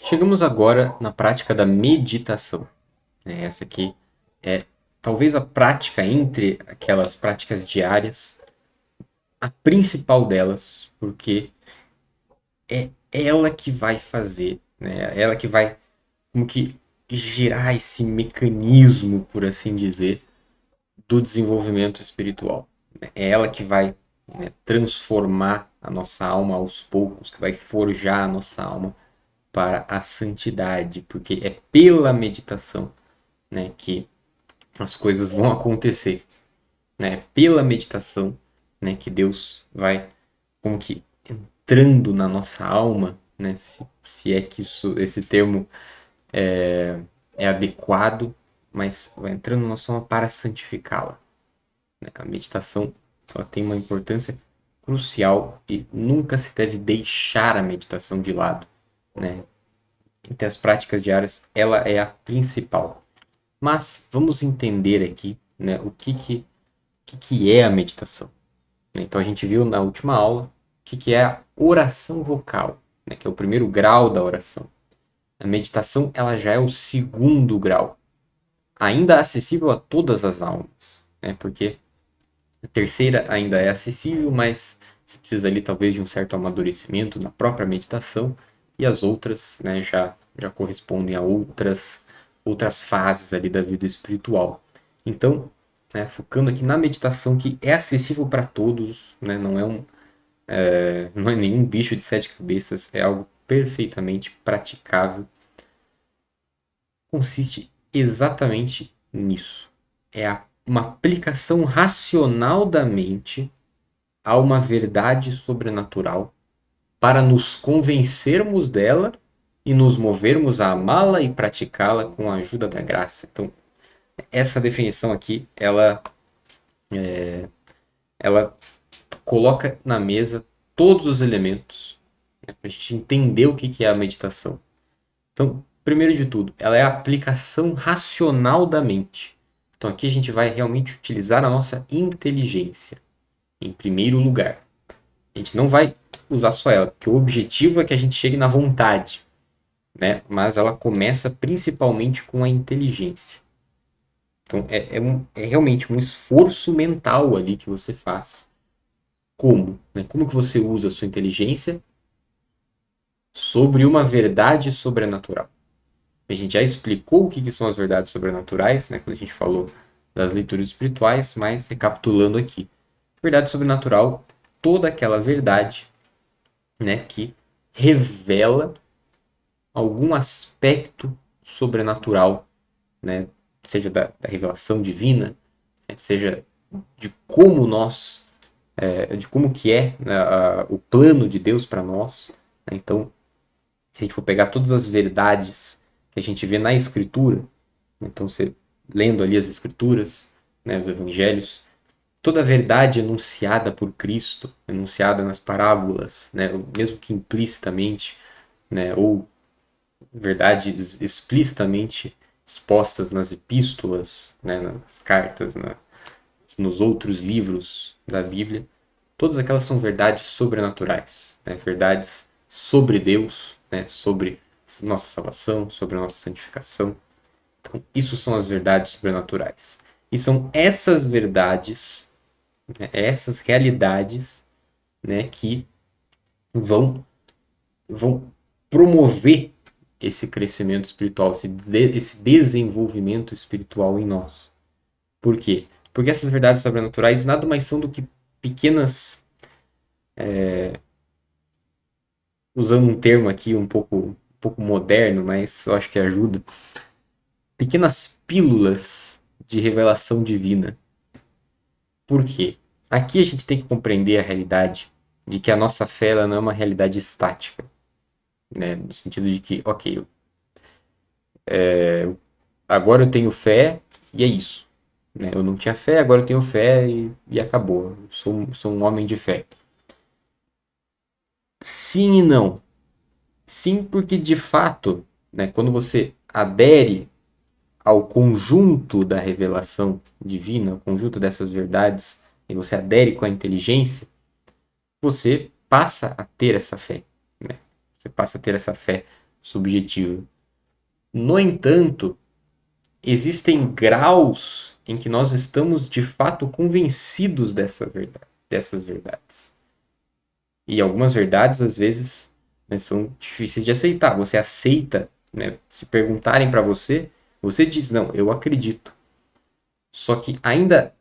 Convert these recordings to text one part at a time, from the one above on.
Chegamos agora na prática da meditação. Essa aqui é talvez a prática entre aquelas práticas diárias, a principal delas, porque é ela que vai fazer, né? Ela que vai como que gerar esse mecanismo, por assim dizer, do desenvolvimento espiritual. É ela que vai, né, transformar a nossa alma aos poucos, que vai forjar a nossa alma para a santidade, porque é pela meditação, né, que as coisas vão acontecer, né? Pela meditação, né, que Deus vai como que entrando na nossa alma, né, se é que esse termo é adequado, mas vai entrando na nossa alma para santificá-la, né? A meditação, ela tem uma importância crucial e nunca se deve deixar a meditação de lado, né? Entre as práticas diárias, ela é a principal. Mas vamos entender aqui, né, o que é a meditação. Então a gente viu na última aula o que é a oração vocal, né, que é o primeiro grau da oração. A meditação ela já é o segundo grau, ainda acessível a todas as almas, né, porque a terceira ainda é acessível, mas você precisa ali talvez de um certo amadurecimento na própria meditação, e as outras, né, já correspondem a outras fases ali da vida espiritual. Então, né, focando aqui na meditação que é acessível para todos, né, não é nenhum bicho de sete cabeças, é algo perfeitamente praticável. Consiste exatamente nisso. Uma aplicação racional da mente a uma verdade sobrenatural para nos convencermos dela e nos movermos a amá-la e praticá-la com a ajuda da graça. Então, essa definição aqui, ela coloca na mesa todos os elementos, né, para a gente entender o que é a meditação. Então, primeiro de tudo, ela é a aplicação racional da mente. Então, aqui a gente vai realmente utilizar a nossa inteligência, em primeiro lugar. A gente não vai usar só ela, porque o objetivo é que a gente chegue na vontade, né? Mas ela começa principalmente com a inteligência. Então, é realmente um esforço mental ali que você faz. Como? Né? Como que você usa a sua inteligência sobre uma verdade sobrenatural? A gente já explicou o que são as verdades sobrenaturais, né, quando a gente falou das leituras espirituais, mas recapitulando aqui. Verdade sobrenatural, toda aquela verdade, né, que revela algum aspecto sobrenatural, né, seja da revelação divina, né, seja de como de como que é, né, o plano de Deus para nós. Né? Então, se a gente for pegar todas as verdades que a gente vê na Escritura, então você lendo ali as Escrituras, né, os Evangelhos, toda a verdade enunciada por Cristo, enunciada nas parábolas, né, mesmo que implicitamente, né, ou verdades explicitamente expostas nas epístolas, né, nas cartas, nos outros livros da Bíblia, todas aquelas são verdades sobrenaturais, né, verdades sobre Deus, né, sobre nossa salvação, sobre a nossa santificação. Então, isso são as verdades sobrenaturais. E são essas verdades, né, essas realidades, né, que vão, vão promover esse crescimento espiritual, esse desenvolvimento espiritual em nós. Por quê? Porque essas verdades sobrenaturais nada mais são do que pequenas, usando um termo aqui um pouco moderno, mas eu acho que ajuda, pequenas pílulas de revelação divina. Por quê? Aqui a gente tem que compreender a realidade de que a nossa fé ela não é uma realidade estática, né? No sentido de que, ok, agora eu tenho fé e é isso. Né? Eu não tinha fé, agora eu tenho fé e acabou. Eu sou um homem de fé. Sim e não. Sim, porque de fato, né, quando você adere ao conjunto da revelação divina, ao conjunto dessas verdades, e você adere com a inteligência, você passa a ter essa fé. Né? Você passa a ter essa fé subjetiva. No entanto, existem graus em que nós estamos de fato convencidos dessas verdades. E algumas verdades, às vezes, né, são difíceis de aceitar. Você aceita, né, se perguntarem para você, você diz, não, eu acredito. Só que ainda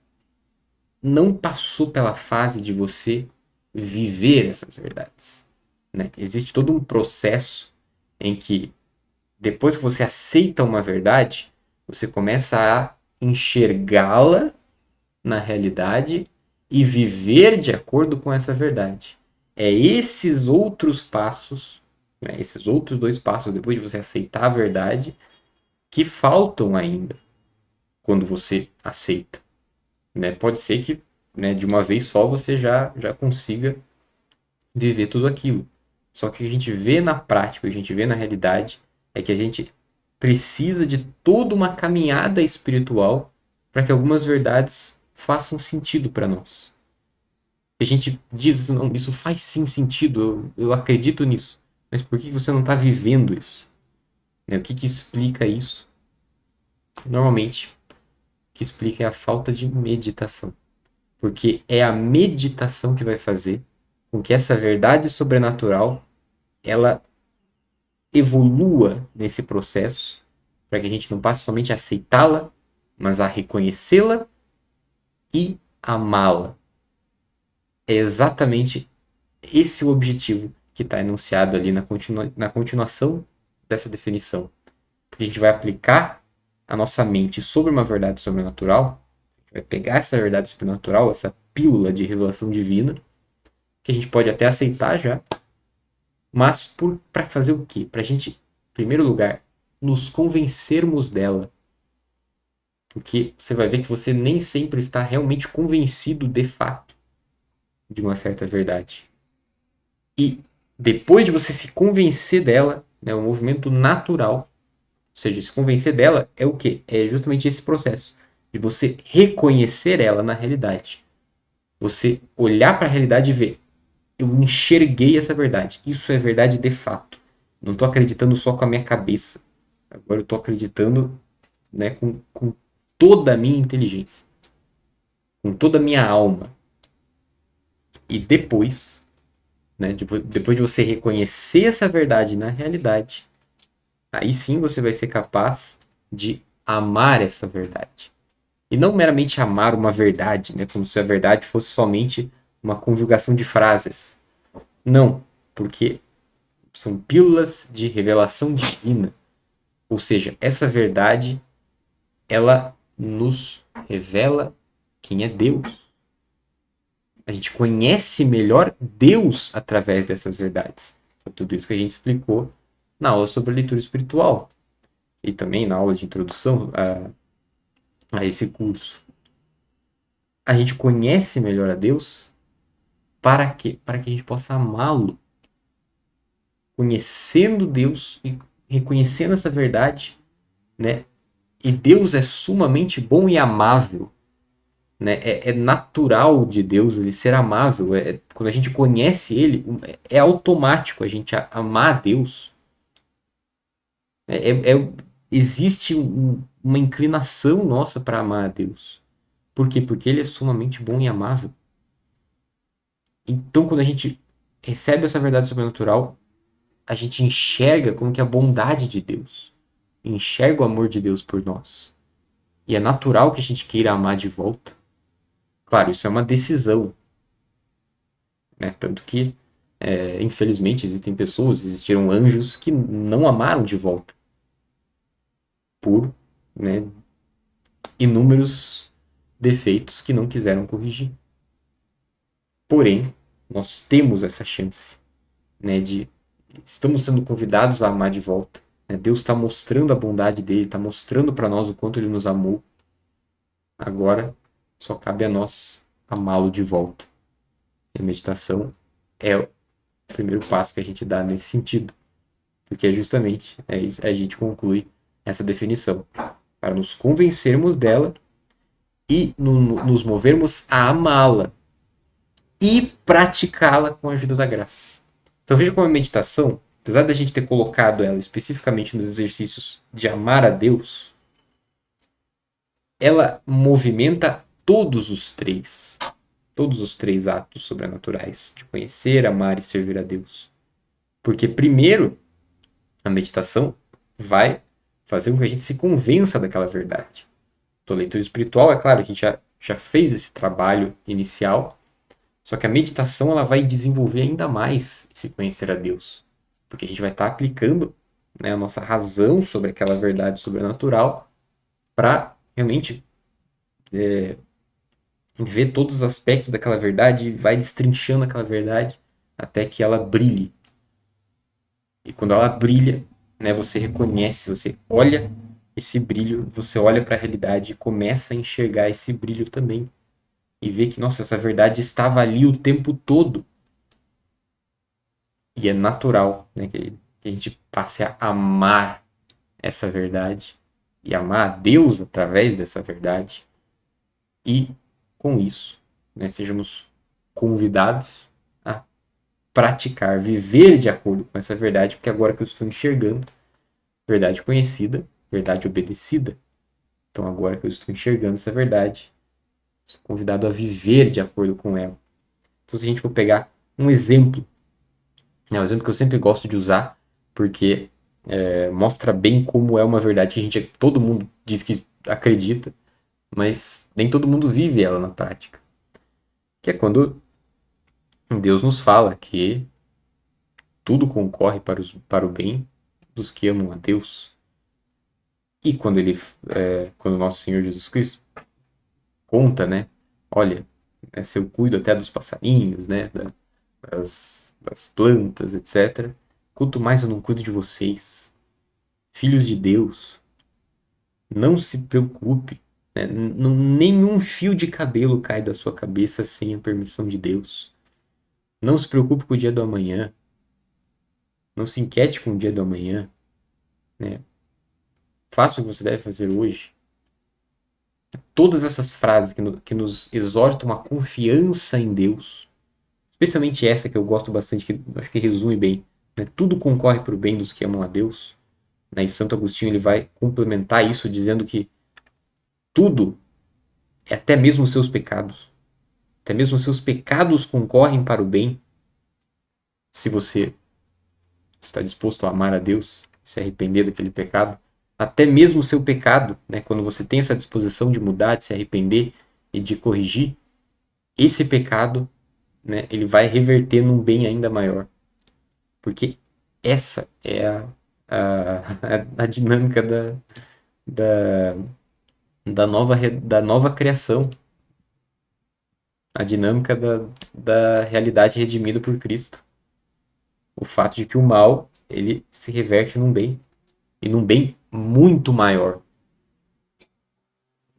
não passou pela fase de você viver essas verdades. Né? Existe todo um processo em que, depois que você aceita uma verdade, você começa a enxergá-la na realidade e viver de acordo com essa verdade. É esses outros passos, né, esses outros dois passos, depois de você aceitar a verdade, que faltam ainda quando você aceita. Né? Pode ser que, né, de uma vez só você já consiga viver tudo aquilo. Só que o que a gente vê na prática, o que a gente vê na realidade, é que a gente precisa de toda uma caminhada espiritual para que algumas verdades façam sentido para nós. A gente diz, não, isso faz sim sentido, eu acredito nisso. Mas por que você não está vivendo isso? Né? O que explica isso? Normalmente, o que explica é a falta de meditação. Porque é a meditação que vai fazer com que essa verdade sobrenatural ela evolua nesse processo, para que a gente não passe somente a aceitá-la, mas a reconhecê-la e amá-la. É exatamente esse o objetivo que está enunciado ali na continuação dessa definição. Porque a gente vai aplicar a nossa mente sobre uma verdade sobrenatural, vai pegar essa verdade sobrenatural, essa pílula de revelação divina, que a gente pode até aceitar já, mas para fazer o quê? Para a gente, em primeiro lugar, nos convencermos dela. Porque você vai ver que você nem sempre está realmente convencido de fato de uma certa verdade. E depois de você se convencer dela, né, o movimento natural, ou seja, se convencer dela é o quê? É justamente esse processo de você reconhecer ela na realidade. Você olhar para a realidade e ver, eu enxerguei essa verdade. Isso é verdade de fato. Não estou acreditando só com a minha cabeça. Agora eu estou acreditando, né, com toda a minha inteligência, com toda a minha alma. E depois, né, depois de você reconhecer essa verdade na realidade, aí sim você vai ser capaz de amar essa verdade. E não meramente amar uma verdade, né, como se a verdade fosse somente uma conjugação de frases. Não, porque são pílulas de revelação divina. Ou seja, essa verdade, ela nos revela quem é Deus. A gente conhece melhor Deus através dessas verdades. Foi tudo isso que a gente explicou na aula sobre a leitura espiritual. E também na aula de introdução a esse curso. A gente conhece melhor a Deus para quê? Para que a gente possa amá-lo. Conhecendo Deus e reconhecendo essa verdade, né? E Deus é sumamente bom e amável. Né? É natural de Deus ele ser amável. Quando a gente conhece ele, é automático a gente amar a Deus. É, é- é- existe uma inclinação nossa para amar a Deus. Por quê? Porque ele é sumamente bom e amável. Então, quando a gente recebe essa verdade sobrenatural, a gente enxerga como que a bondade de Deus, enxerga o amor de Deus por nós. E é natural que a gente queira amar de volta. Claro, isso é uma decisão, né? Tanto que, infelizmente, existem pessoas, existiram anjos que não amaram de volta por, né, inúmeros defeitos que não quiseram corrigir. Porém, nós temos essa chance, né, de estamos sendo convidados a amar de volta. Né? Deus está mostrando a bondade dele, está mostrando para nós o quanto ele nos amou. Agora, só cabe a nós amá-lo de volta. E a meditação é o primeiro passo que a gente dá nesse sentido, porque é justamente a gente conclui essa definição para nos convencermos dela e nos movermos a amá-la e praticá-la com a ajuda da graça. Então veja como a meditação apesar da gente ter colocado ela especificamente nos exercícios de amar a Deus, ela movimenta todos os três atos sobrenaturais de conhecer, amar e servir a Deus. Porque primeiro, a meditação vai fazer com que a gente se convença daquela verdade. Então, a leitura espiritual, é claro, a gente já fez esse trabalho inicial, só que a meditação ela vai desenvolver ainda mais esse conhecer a Deus. Porque a gente vai estar aplicando, né, a nossa razão sobre aquela verdade sobrenatural para realmente ver todos os aspectos daquela verdade, vai destrinchando aquela verdade até que ela brilhe. E quando ela brilha, né, você reconhece, você olha esse brilho, você olha para a realidade e começa a enxergar esse brilho também. E vê que, nossa, essa verdade estava ali o tempo todo. E é natural, né, que a gente passe a amar essa verdade e amar a Deus através dessa verdade. E com isso, né, sejamos convidados a praticar, viver de acordo com essa verdade, porque agora que eu estou enxergando, verdade conhecida, verdade obedecida, então agora que eu estou enxergando essa verdade, sou convidado a viver de acordo com ela. Então se a gente for pegar um exemplo, né, um exemplo que eu sempre gosto de usar, porque mostra bem como é uma verdade que todo mundo diz que acredita, mas nem todo mundo vive ela na prática. Que é quando Deus nos fala que tudo concorre para o bem dos que amam a Deus. E quando nosso Senhor Jesus Cristo conta, né? Olha, né, se eu cuido até dos passarinhos, né? Das plantas, etc. Quanto mais eu não cuido de vocês, filhos de Deus, não se preocupe. Né? Nenhum fio de cabelo cai da sua cabeça sem a permissão de Deus. Não se preocupe com o dia do amanhã. Não se inquiete com o dia do amanhã. Né? Faça o que você deve fazer hoje. Todas essas frases que nos exortam a confiança em Deus, especialmente essa que eu gosto bastante, que acho que resume bem, né? Tudo concorre para o bem dos que amam a Deus. Né? E Santo Agostinho ele vai complementar isso dizendo que tudo, até mesmo os seus pecados, até mesmo os seus pecados concorrem para o bem, se você está disposto a amar a Deus, se arrepender daquele pecado. Até mesmo o seu pecado, né? Quando você tem essa disposição de mudar, de se arrepender e de corrigir, esse pecado, né, ele vai reverter num bem ainda maior. Porque essa é a dinâmica da, da nova criação. A dinâmica da realidade redimida por Cristo. O fato de que o mal, ele se reverte num bem. E num bem muito maior.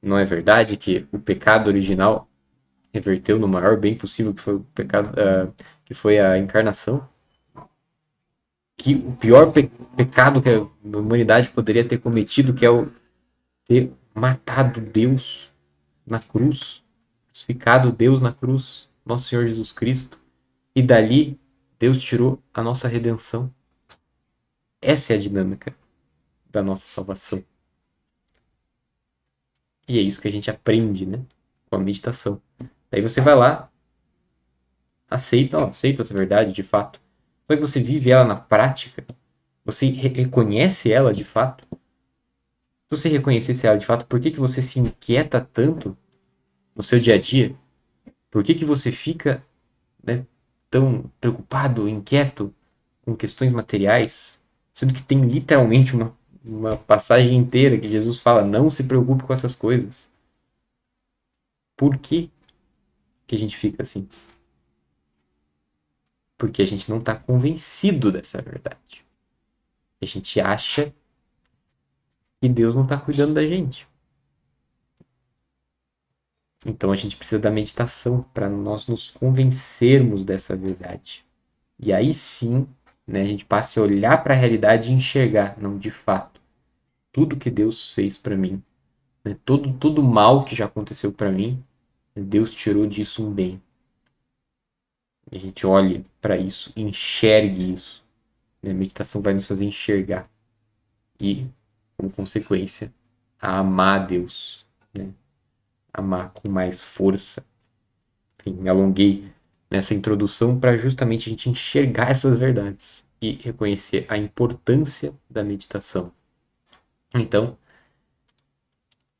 Não é verdade que o pecado original reverteu no maior bem possível, que foi o pecado, que foi a encarnação? Que o pior pecado que a humanidade poderia ter cometido, que é o ter matado Deus na cruz, crucificado Deus na cruz, nosso Senhor Jesus Cristo, e dali Deus tirou a nossa redenção. Essa é a dinâmica da nossa salvação. E é isso que a gente aprende, né, com a meditação. Daí você vai lá, aceita essa verdade de fato. Só que você vive ela na prática, você reconhece ela de fato. Se você reconhecesse ela de fato, por que você se inquieta tanto no seu dia a dia? Por que você fica, né, tão preocupado, inquieto com questões materiais, sendo que tem literalmente uma passagem inteira que Jesus fala: não se preocupe com essas coisas. Por que a gente fica assim? Porque a gente não está convencido dessa verdade. A gente acha que Deus não está cuidando da gente. Então a gente precisa da meditação para nós nos convencermos dessa verdade. E aí sim, né, a gente passa a olhar para a realidade e enxergar, não, de fato, tudo que Deus fez para mim, né, todo mal que já aconteceu para mim, Deus tirou disso um bem. E a gente olhe para isso, enxergue isso. né? A meditação vai nos fazer enxergar e, como consequência, a amar a Deus, né? Amar com mais força. Enfim, me alonguei nessa introdução para justamente a gente enxergar essas verdades e reconhecer a importância da meditação. Então,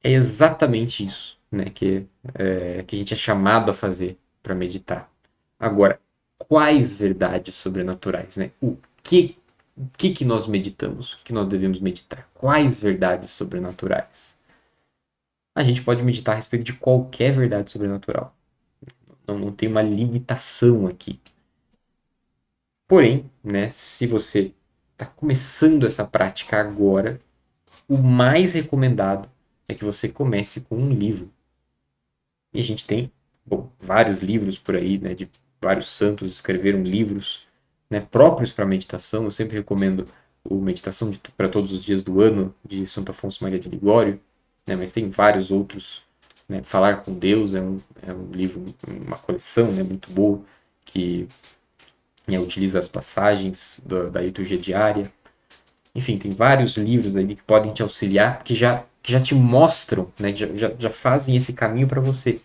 é exatamente isso, né, que a gente é chamado a fazer para meditar. Agora, quais verdades sobrenaturais, né? Que, que nós meditamos? O que nós devemos meditar? Quais verdades sobrenaturais? A gente pode meditar a respeito de qualquer verdade sobrenatural. Não tem uma limitação aqui. Porém, né, se você está começando essa prática agora, o mais recomendado é que você comece com um livro. E a gente tem, bom, vários livros por aí, né, de vários santos escreveram livros, né, próprios para meditação. Eu sempre recomendo o Meditação para Todos os Dias do Ano, de Santo Afonso Maria de Ligório, né, mas tem vários outros. Né, Falar com Deus é um livro, uma coleção, né, muito boa, que, né, utiliza as passagens da liturgia diária. Enfim, tem vários livros ali que podem te auxiliar, que já te mostram, né, já fazem esse caminho para você.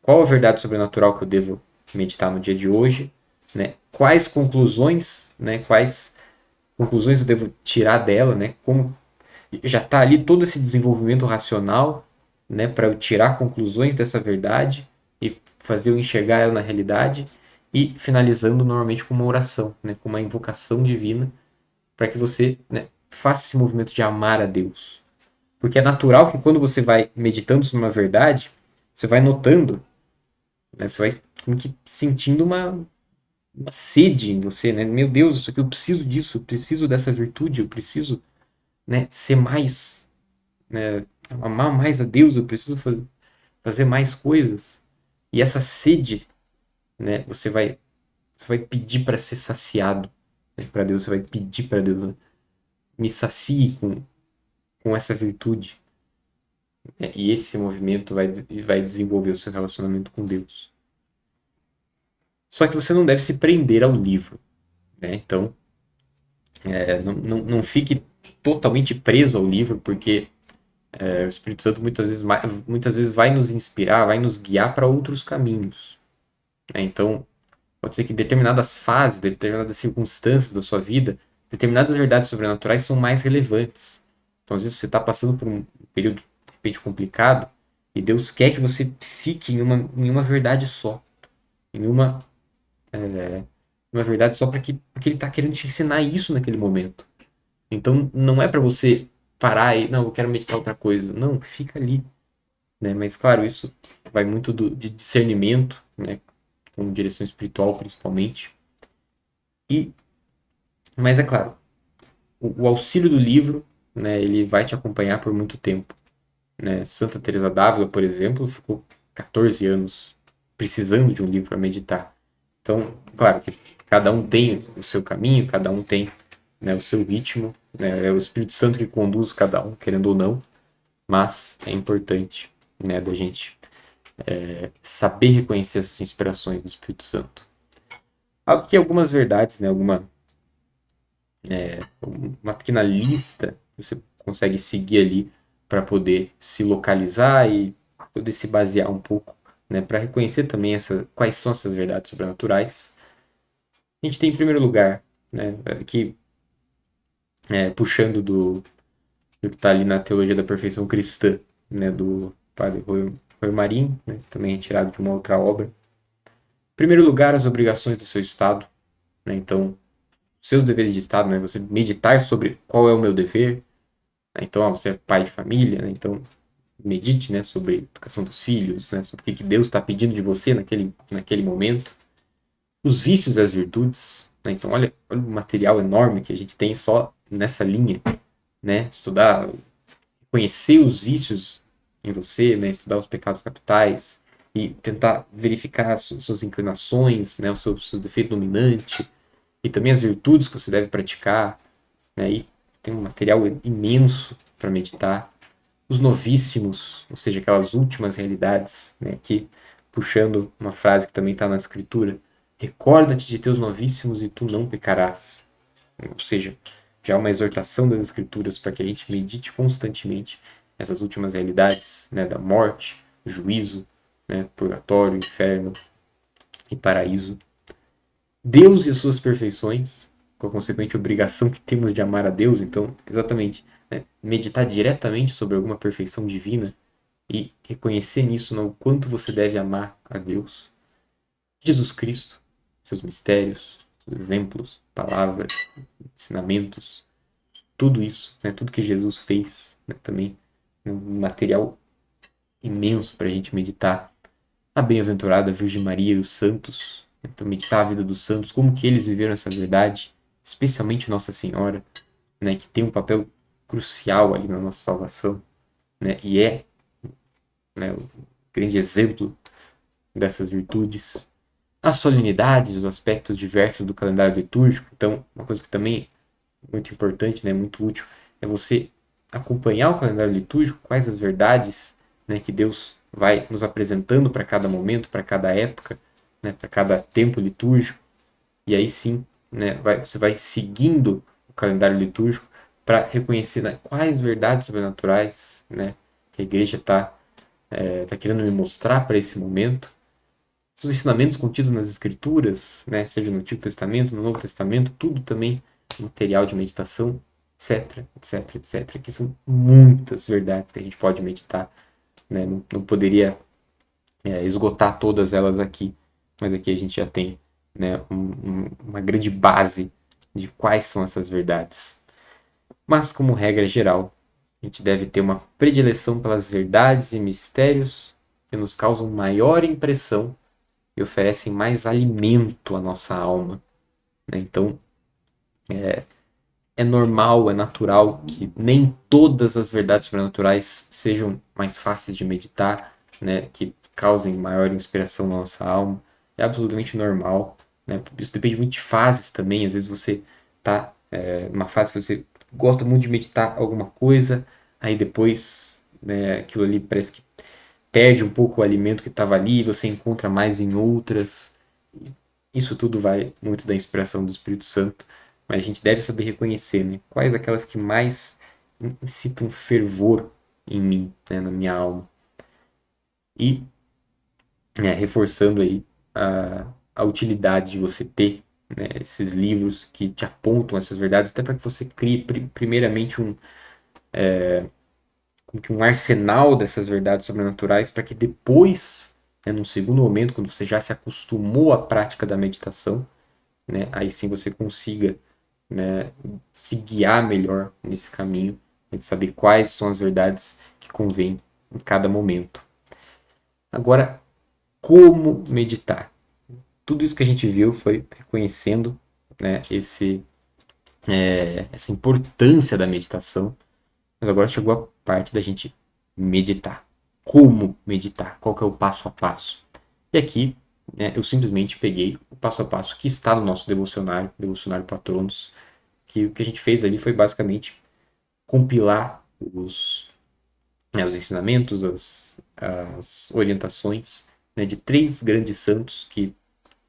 Qual a verdade sobrenatural que eu devo meditar no dia de hoje? Né? Quais conclusões eu devo tirar dela? Né? Como já está ali todo esse desenvolvimento racional, né, para eu tirar conclusões dessa verdade e fazer eu enxergar ela na realidade, e finalizando normalmente com uma oração, né, com uma invocação divina, para que você, né, faça esse movimento de amar a Deus. Porque é natural que quando você vai meditando sobre uma verdade, você vai notando, né, você vai como que sentindo uma sede em você, né? Meu Deus, isso aqui eu preciso disso, eu preciso dessa virtude, eu preciso, né, ser mais, né, amar mais a Deus, eu preciso fazer mais coisas. E essa sede, né, você vai pedir para ser saciado, né, para Deus, você vai pedir para Deus, né, me sacie com essa virtude. Né? E esse movimento vai desenvolver o seu relacionamento com Deus. Só que você não deve se prender ao livro, né? Então, não fique totalmente preso ao livro, porque o Espírito Santo muitas vezes vai nos inspirar, vai nos guiar para outros caminhos. Né? Então, pode ser que determinadas fases, determinadas circunstâncias da sua vida, determinadas verdades sobrenaturais são mais relevantes. Então, às vezes você está passando por um período, de repente, complicado, e Deus quer que você fique em uma verdade só, em uma verdade só porque Ele está querendo te ensinar isso naquele momento. Então não é para você parar e, não, eu quero meditar outra coisa. Não, fica ali, né? Mas claro, isso vai muito de discernimento, né? Com direção espiritual principalmente. E, mas é claro, o auxílio do livro, né? Ele vai te acompanhar por muito tempo, né? Santa Teresa d'Ávila, por exemplo, ficou 14 anos precisando de um livro para meditar. Então, claro que cada um tem o seu caminho, cada um tem, né, o seu ritmo, né, é o Espírito Santo que conduz cada um, querendo ou não, mas é importante, né, da gente saber reconhecer essas inspirações do Espírito Santo. Aqui algumas verdades, né, uma pequena lista que você consegue seguir ali para poder se localizar e poder se basear um pouco, né, para reconhecer também quais são essas verdades sobrenaturais. A gente tem em primeiro lugar, né, que puxando do que está ali na Teologia da Perfeição Cristã, né, do padre Rui Marinho, né, também retirado de uma outra obra. Em primeiro lugar, as obrigações do seu Estado, né, então, seus deveres de Estado, né, você meditar sobre qual é o meu dever, né, então, você é pai de família, né, então, medite, né, sobre a educação dos filhos, né, sobre o que Deus está pedindo de você naquele momento. Os vícios e as virtudes, né, então, olha o material enorme que a gente tem só nessa linha, né, estudar, conhecer os vícios em você, né, estudar os pecados capitais e tentar verificar as suas inclinações, né, o seu defeito dominante e também as virtudes que você deve praticar, né, e tem um material imenso para meditar. Os novíssimos, ou seja, aquelas últimas realidades, né, aqui puxando uma frase que também está na escritura, recorda-te de teus novíssimos e tu não pecarás. ou seja, já uma exortação das Escrituras para que a gente medite constantemente essas últimas realidades, né, da morte, juízo, né, purgatório, inferno e paraíso. Deus e as suas perfeições, com a consequente obrigação que temos de amar a Deus, então, exatamente, né, meditar diretamente sobre alguma perfeição divina e reconhecer nisso, né, o quanto você deve amar a Deus. Jesus Cristo, seus mistérios, seus exemplos, palavras, ensinamentos, tudo isso, né, tudo que Jesus fez, né, também um material imenso para a gente meditar. A bem-aventurada Virgem Maria e os santos, né, então meditar a vida dos santos, como que eles viveram essa verdade, especialmente Nossa Senhora, né, que tem um papel crucial ali na nossa salvação, né, e é, né, o grande exemplo dessas virtudes. As solenidades, os aspectos diversos do calendário litúrgico. Então, uma coisa que também é muito importante, né, muito útil, é você acompanhar o calendário litúrgico, quais as verdades, né, que Deus vai nos apresentando para cada momento, para cada época, né, para cada tempo litúrgico. E aí sim, né, você vai seguindo o calendário litúrgico para reconhecer, né, quais verdades sobrenaturais, né, que a igreja tá querendo me mostrar para esse momento, os ensinamentos contidos nas Escrituras, né, seja no Antigo Testamento, no Novo Testamento, tudo também material de meditação, etc, etc, etc, que são muitas verdades que a gente pode meditar, né, não poderia esgotar todas elas aqui, mas aqui a gente já tem, né, uma grande base de quais são essas verdades. Mas, como regra geral, a gente deve ter uma predileção pelas verdades e mistérios que nos causam maior impressão e oferecem mais alimento à nossa alma, né? Então, é normal, é natural que nem todas as verdades sobrenaturais sejam mais fáceis de meditar, né? Que causem maior inspiração na nossa alma. É absolutamente normal, né? Isso depende muito de fases também. Às vezes você tá numa fase que você gosta muito de meditar alguma coisa, aí depois, né, aquilo ali parece que perde um pouco o alimento que estava ali, você encontra mais em outras. Isso tudo vai muito da inspiração do Espírito Santo, mas a gente deve saber reconhecer, né, quais aquelas que mais incitam fervor em mim, né, na minha alma. E reforçando aí a utilidade de você ter, né, esses livros que te apontam essas verdades, até para que você crie primeiramente como que um arsenal dessas verdades sobrenaturais, para que depois, né, num segundo momento, quando você já se acostumou à prática da meditação, né, aí sim você consiga, né, se guiar melhor nesse caminho, né, de saber quais são as verdades que convém em cada momento. Agora, como meditar? Tudo isso que a gente viu foi reconhecendo, né, essa importância da meditação, mas agora chegou a parte da gente meditar. Como meditar? Qual que é o passo a passo? E aqui, né, eu simplesmente peguei o passo a passo que está no nosso devocionário, Devocionário Patronos, que o que a gente fez ali foi basicamente compilar os ensinamentos, as orientações, né, de três grandes santos que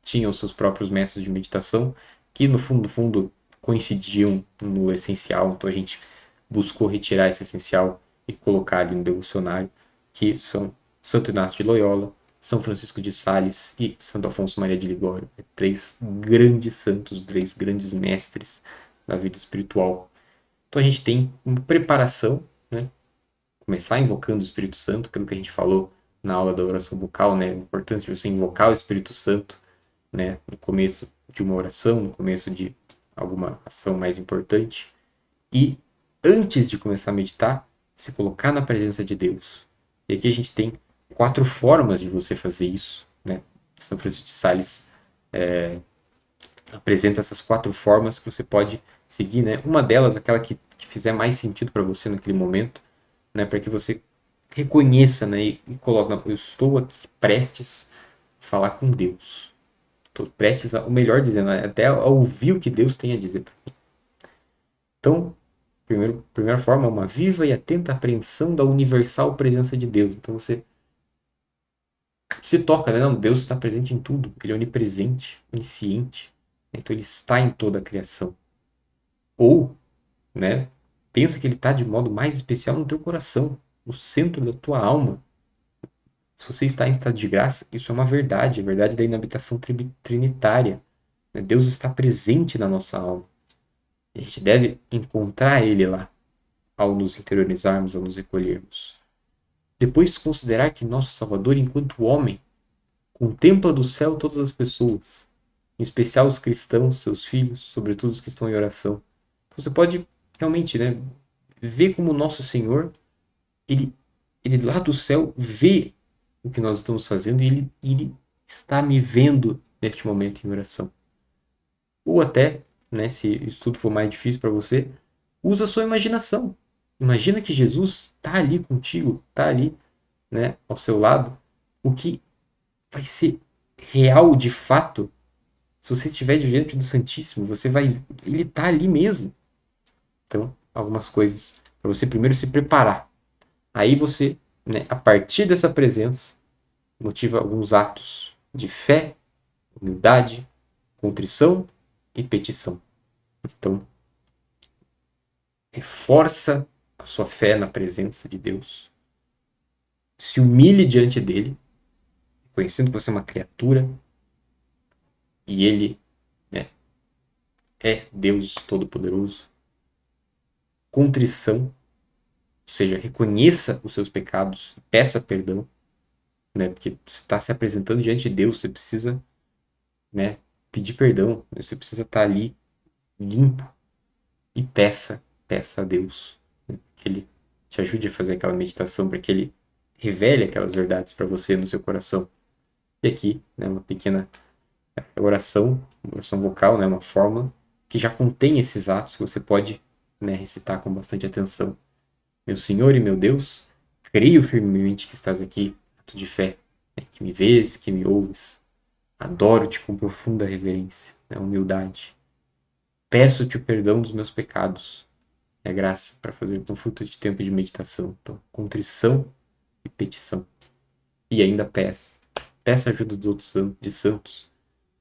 tinham seus próprios métodos de meditação, que no fundo coincidiam no essencial, então a gente buscou retirar esse essencial e colocar ali no devocionário, que são Santo Inácio de Loyola, São Francisco de Sales e Santo Afonso Maria de Ligório. Três grandes santos, três grandes mestres da vida espiritual. Então a gente tem uma preparação, né? Começar invocando o Espírito Santo, aquilo que a gente falou na aula da oração bucal, né? A importância de você invocar o Espírito Santo, né? No começo de uma oração, no começo de alguma ação mais importante. E antes de começar a meditar, se colocar na presença de Deus. E aqui a gente tem quatro formas de você fazer isso, né? São Francisco de Sales apresenta essas quatro formas que você pode seguir, né? Uma delas, aquela que fizer mais sentido para você naquele momento, né? Para que você reconheça, né? E coloque, eu estou aqui prestes a falar com Deus. Estou prestes a, o melhor dizendo, né, até a ouvir o que Deus tem a dizer. Então, primeira forma, uma viva e atenta apreensão da universal presença de Deus. Então você se toca, né? Não, Deus está presente em tudo. Ele é onipresente, onisciente. Então ele está em toda a criação. Ou, né, pensa que ele está de modo mais especial no teu coração, no centro da tua alma. Se você está em estado de graça, isso é uma verdade, a verdade da inabitação trinitária. Né? Deus está presente na nossa alma. E a gente deve encontrar Ele lá, ao nos interiorizarmos, ao nos recolhermos. Depois, considerar que nosso Salvador, enquanto homem, contempla do céu todas as pessoas, em especial os cristãos, seus filhos, sobretudo os que estão em oração. Então, você pode realmente, né, ver como nosso Senhor, ele, ele lá do céu vê o que nós estamos fazendo e ele está me vendo neste momento em oração. Ou até, né, se isso tudo for mais difícil para você, usa a sua imaginação. Imagina que Jesus está ali contigo, está ali, né, ao seu lado. O que vai ser real de fato, se você estiver diante do Santíssimo, você vai, ele está ali mesmo. Então, algumas coisas para você primeiro se preparar. Aí você, né, a partir dessa presença, motiva alguns atos de fé, humildade, contrição e petição. Então, reforça a sua fé na presença de Deus. Se humilhe diante dele, conhecendo que você é uma criatura e ele, né, é Deus Todo-Poderoso. Contrição, ou seja, reconheça os seus pecados, peça perdão, né, porque você está se apresentando diante de Deus, você precisa, né, pedir perdão, você precisa estar ali limpo e peça a Deus, né, que Ele te ajude a fazer aquela meditação para que Ele revele aquelas verdades para você no seu coração. E aqui, né, uma pequena oração, uma oração vocal, né, uma fórmula que já contém esses atos que você pode, né, recitar com bastante atenção. Meu Senhor e meu Deus, creio firmemente que estás aqui, ato de fé, né, que me vês, que me ouves. Adoro-te com profunda reverência, né, humildade. Peço-te o perdão dos meus pecados, a graça para fazer com fruto de tempo de meditação. Então, contrição e petição. E ainda peça ajuda dos outros de santos.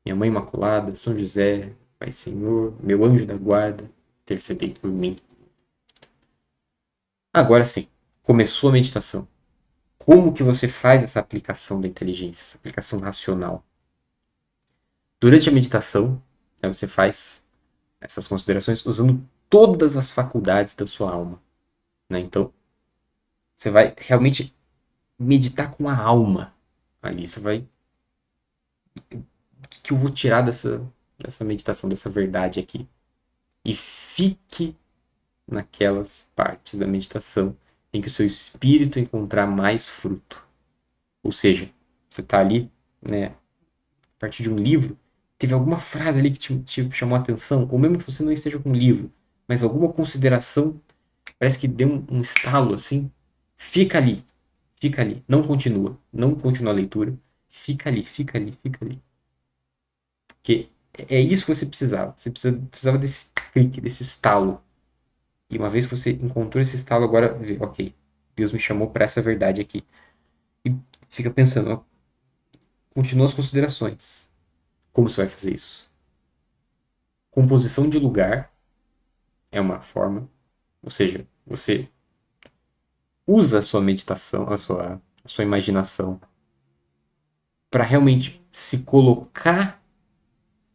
Minha Mãe Imaculada, São José, Pai Senhor, meu anjo da guarda, intercedei por mim. Agora sim, começou a meditação. Como que você faz essa aplicação da inteligência, essa aplicação racional? Durante a meditação, né, você faz essas considerações usando todas as faculdades da sua alma. Né? Então, você vai realmente meditar com a alma ali. Você vai. O que eu vou tirar dessa meditação, dessa verdade aqui? E fique naquelas partes da meditação em que o seu espírito encontrar mais fruto. Ou seja, você está ali, né, a partir de um livro, teve alguma frase ali que te chamou a atenção, ou mesmo que você não esteja com o livro, mas alguma consideração, parece que deu um estalo assim, fica ali, não continua a leitura, fica ali, fica ali, fica ali. Porque é isso que você precisava. Você precisava desse clique, desse estalo. E uma vez que você encontrou esse estalo, agora vê, ok, Deus me chamou para essa verdade aqui. E fica pensando, ó, continua as considerações. Como você vai fazer isso? Composição de lugar é uma forma, ou seja, você usa a sua meditação, a sua imaginação para realmente se colocar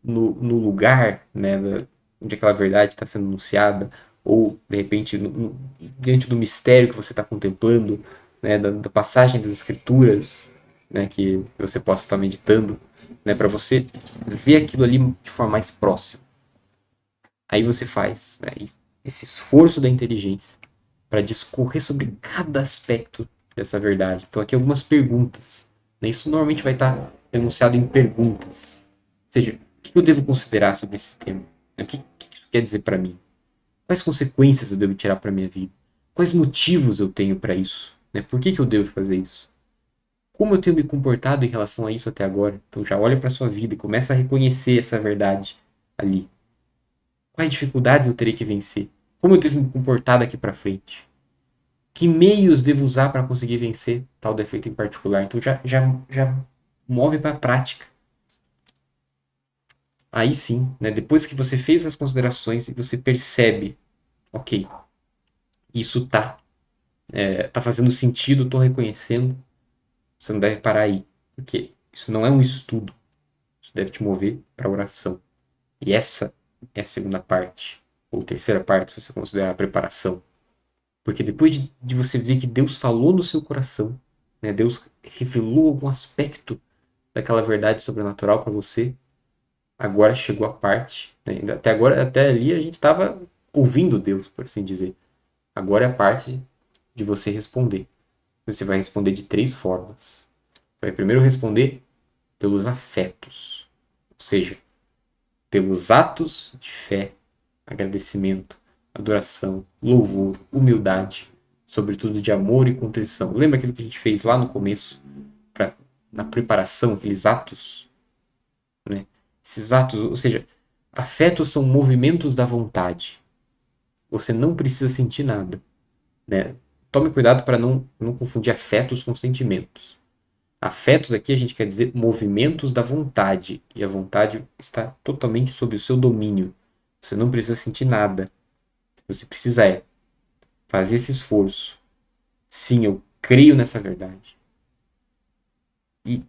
no lugar, né, onde aquela verdade está sendo anunciada, ou de repente diante do mistério que você está contemplando, né, da passagem das escrituras, né, que você possa estar meditando, né, para você ver aquilo ali de forma mais próxima. Aí você faz, né, esse esforço da inteligência para discorrer sobre cada aspecto dessa verdade. Então aqui algumas perguntas, né, isso normalmente vai estar enunciado em perguntas. Ou seja, o que eu devo considerar sobre esse tema? O que isso quer dizer para mim? Quais consequências eu devo tirar para minha vida? Quais motivos eu tenho para isso? Né? Por que eu devo fazer isso? Como eu tenho me comportado em relação a isso até agora? Então já olha para sua vida e começa a reconhecer essa verdade ali. Quais dificuldades eu terei que vencer? Como eu devo me comportar daqui para frente? Que meios devo usar para conseguir vencer tal defeito em particular? Então já move para a prática. Aí sim, né, depois que você fez as considerações e você percebe, ok, isso tá fazendo sentido, tô reconhecendo, você não deve parar aí, porque isso não é um estudo, isso deve te mover para a oração. E essa é a segunda parte, ou terceira parte, se você considerar a preparação. Porque depois de você ver que Deus falou no seu coração, né, Deus revelou algum aspecto daquela verdade sobrenatural para você, agora chegou a parte, né, até agora, até ali a gente estava ouvindo Deus, por assim dizer. Agora é a parte de você responder. Você vai responder de três formas. Vai primeiro responder pelos afetos, ou seja, pelos atos de fé, agradecimento, adoração, louvor, humildade, sobretudo de amor e contrição. Lembra aquilo que a gente fez lá no começo, na preparação, aqueles atos, né? Esses atos, ou seja, afetos são movimentos da vontade. Você não precisa sentir nada, né? Tome cuidado para não confundir afetos com sentimentos. Afetos aqui a gente quer dizer movimentos da vontade, e a vontade está totalmente sob o seu domínio. Você não precisa sentir nada. O que você precisa fazer esse esforço. Sim, eu creio nessa verdade. E,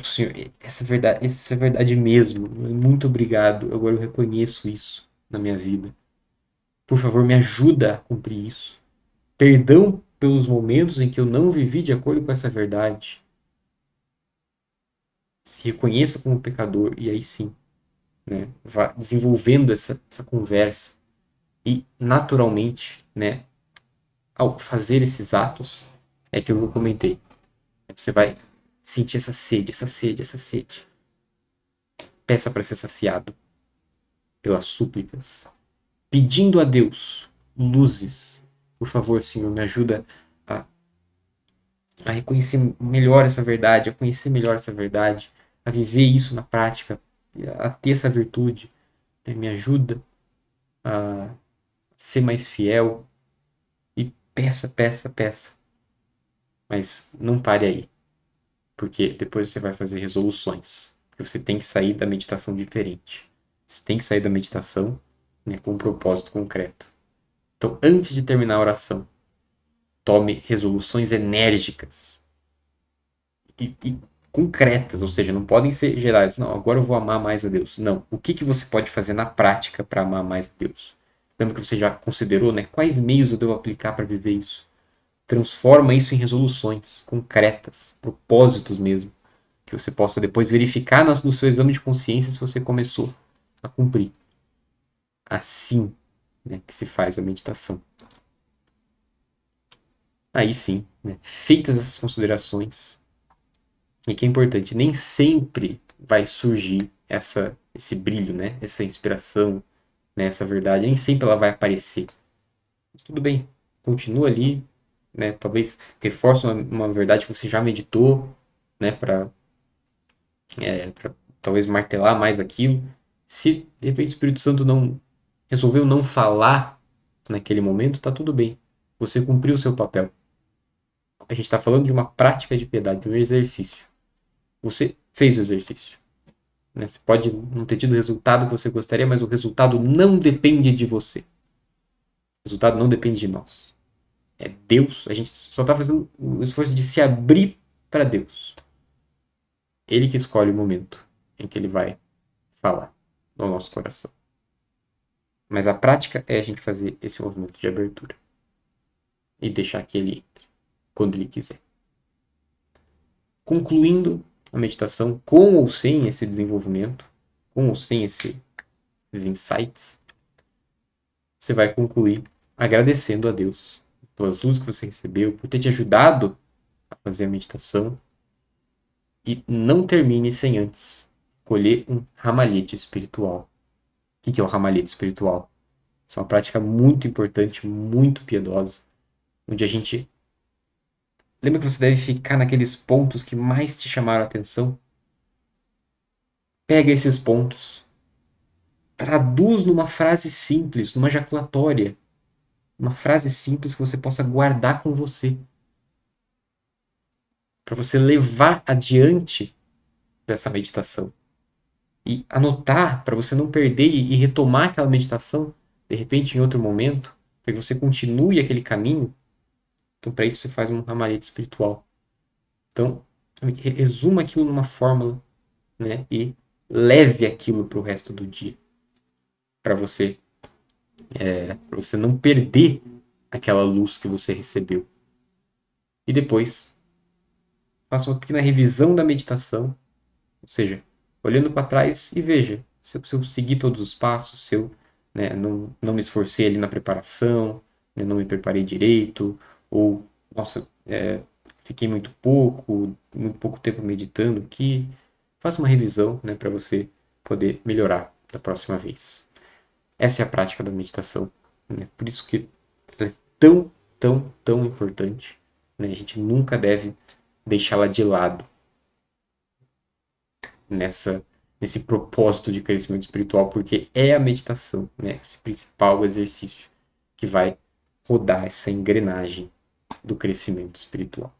Senhor, essa é verdade mesmo. Muito obrigado. Agora eu reconheço isso na minha vida. Por favor, me ajuda a cumprir isso. Perdão pelos momentos em que eu não vivi de acordo com essa verdade. Se reconheça como pecador e aí sim, né, vá desenvolvendo essa conversa e naturalmente, né, ao fazer esses atos, é que eu comentei. Você vai sentir essa sede, essa sede, essa sede. Peça para ser saciado pelas súplicas, pedindo a Deus luzes. Por favor, Senhor, me ajuda a, a reconhecer melhor essa verdade, a conhecer melhor essa verdade, a viver isso na prática, a ter essa virtude. Né? Me ajuda a ser mais fiel e peça, peça, peça. Mas não pare aí, porque depois você vai fazer resoluções. Você tem que sair da meditação diferente. Você tem que sair da meditação, né, com um propósito concreto. Então, antes de terminar a oração, tome resoluções enérgicas e concretas, ou seja, não podem ser gerais. Não, agora eu vou amar mais a Deus. Não. O que você pode fazer na prática para amar mais a Deus? Lembra que você já considerou, né? Quais meios eu devo aplicar para viver isso? Transforma isso em resoluções concretas, propósitos mesmo, que você possa depois verificar no seu exame de consciência se você começou a cumprir. Assim, né, que se faz a meditação. Aí sim, né, feitas essas considerações, e que é importante, nem sempre vai surgir esse brilho, né, essa inspiração, né, essa verdade, nem sempre ela vai aparecer. Mas tudo bem, continua ali, né, talvez reforce uma verdade que você já meditou, né, para talvez martelar mais aquilo. Se de repente o Espírito Santo não resolveu não falar naquele momento, tá tudo bem. Você cumpriu o seu papel. A gente está falando de uma prática de piedade, de um exercício. Você fez o exercício. Né? Você pode não ter tido o resultado que você gostaria, mas o resultado não depende de você. O resultado não depende de nós. É Deus. A gente só está fazendo o esforço de se abrir para Deus. Ele que escolhe o momento em que ele vai falar no nosso coração. Mas a prática é a gente fazer esse movimento de abertura e deixar que ele entre quando ele quiser. Concluindo a meditação, com ou sem esse desenvolvimento, com ou sem esses insights, você vai concluir agradecendo a Deus pelas luzes que você recebeu, por ter te ajudado a fazer a meditação, e não termine sem antes colher um ramalhete espiritual. O que é o ramalhete espiritual? Isso é uma prática muito importante, muito piedosa, onde a gente lembra que você deve ficar naqueles pontos que mais te chamaram a atenção? Pega esses pontos, traduz numa frase simples, numa jaculatória, uma frase simples que você possa guardar com você, para você levar adiante dessa meditação. e anotar para você não perder e retomar aquela meditação, de repente, em outro momento, para que você continue aquele caminho. Então, para isso, você faz um ramalhete espiritual. Então, resuma aquilo numa fórmula, né? E leve aquilo para o resto do dia, para você não perder aquela luz que você recebeu. E depois, faça uma pequena revisão da meditação, ou seja, olhando para trás e veja se eu segui todos os passos, se eu, né, não me esforcei ali na preparação, né, não me preparei direito, ou, nossa, fiquei muito pouco tempo meditando aqui. Faça uma revisão, né, para você poder melhorar da próxima vez. Essa é a prática da meditação, né? Por isso que ela é tão, tão, tão importante, né? A gente nunca deve deixá-la de lado nessa nesse propósito de crescimento espiritual, porque é a meditação, né? Esse principal exercício que vai rodar essa engrenagem do crescimento espiritual.